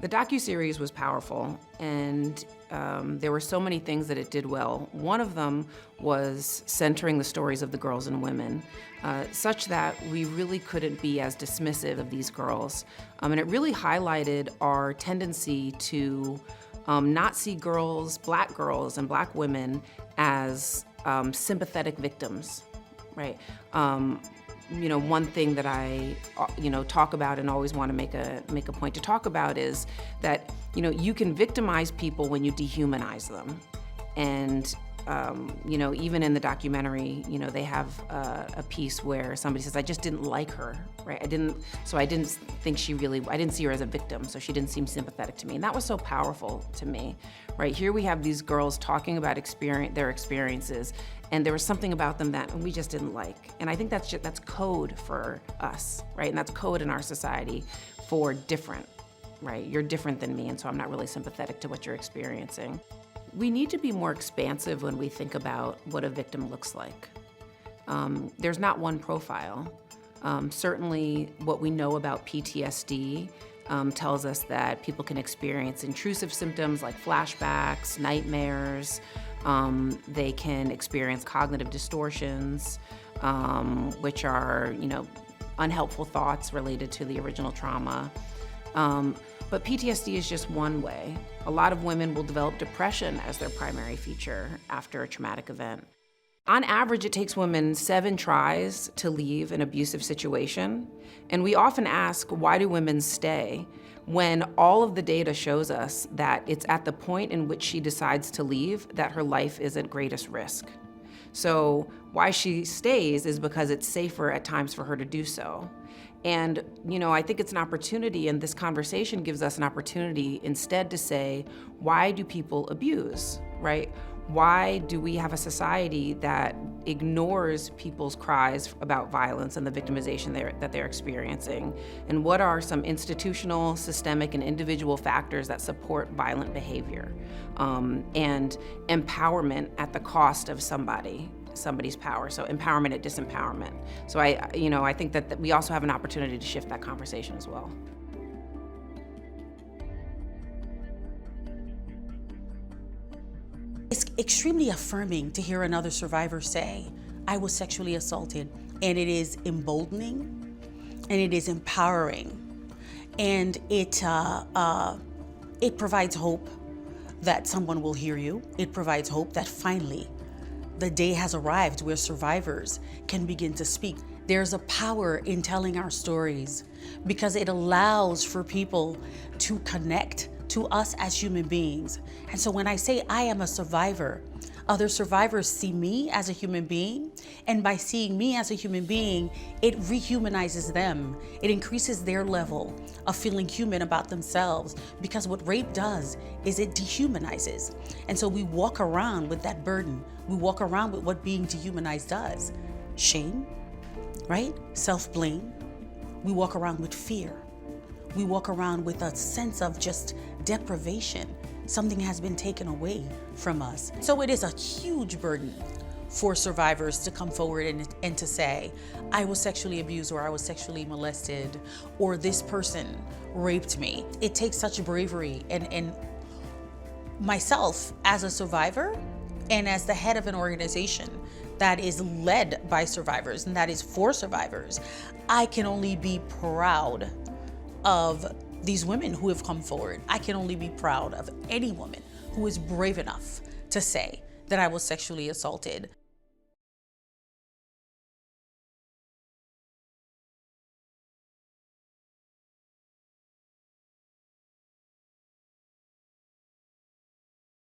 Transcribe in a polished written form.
The docuseries was powerful, and there were so many things that it did well. One of them was centering the stories of the girls and women, such that we really couldn't be as dismissive of these girls. And it really highlighted our tendency to not see girls, black girls and black women as sympathetic victims, right? One thing that I, talk about and always want to make a point to talk about is that, you can victimize people when you dehumanize them. And, even in the documentary, they have a piece where somebody says, I just didn't like her, right? I didn't see her as a victim, so she didn't seem sympathetic to me. And that was so powerful to me, right? Here we have these girls talking about their experiences, and there was something about them that we just didn't like. And I think that's code for us, right? And that's code in our society for different, right? You're different than me, and so I'm not really sympathetic to what you're experiencing. We need to be more expansive when we think about what a victim looks like. There's not one profile. Certainly what we know about PTSD tells us that people can experience intrusive symptoms like flashbacks, nightmares. They can experience cognitive distortions, which are, unhelpful thoughts related to the original trauma. But PTSD is just one way. A lot of women will develop depression as their primary feature after a traumatic event. On average, it takes women 7 tries to leave an abusive situation. And we often ask, why do women stay? When all of the data shows us that it's at the point in which she decides to leave that her life is at greatest risk. So why she stays is because it's safer at times for her to do so. And, I think it's an opportunity, and this conversation gives us an opportunity instead to say, why do people abuse, right? Why do we have a society that ignores people's cries about violence and the victimization that they're experiencing? And what are some institutional, systemic, and individual factors that support violent behavior and empowerment at the cost of somebody's power? So empowerment at disempowerment. So I think that we also have an opportunity to shift that conversation as well. It's extremely affirming to hear another survivor say, I was sexually assaulted, and it is emboldening, and it is empowering, and it provides hope that someone will hear you. It provides hope that finally the day has arrived where survivors can begin to speak. There's a power in telling our stories because it allows for people to connect to us as human beings. And so when I say I am a survivor, other survivors see me as a human being, and by seeing me as a human being, it rehumanizes them. It increases their level of feeling human about themselves, because what rape does is it dehumanizes. And so we walk around with that burden. We walk around with what being dehumanized does. Shame, right? Self-blame. We walk around with fear. We walk around with a sense of just deprivation. Something has been taken away from us. So it is a huge burden for survivors to come forward and to say, I was sexually abused, or I was sexually molested, or this person raped me. It takes such bravery. And myself as a survivor and as the head of an organization that is led by survivors and that is for survivors, I can only be proud of these women who have come forward. I can only be proud of any woman who is brave enough to say that I was sexually assaulted.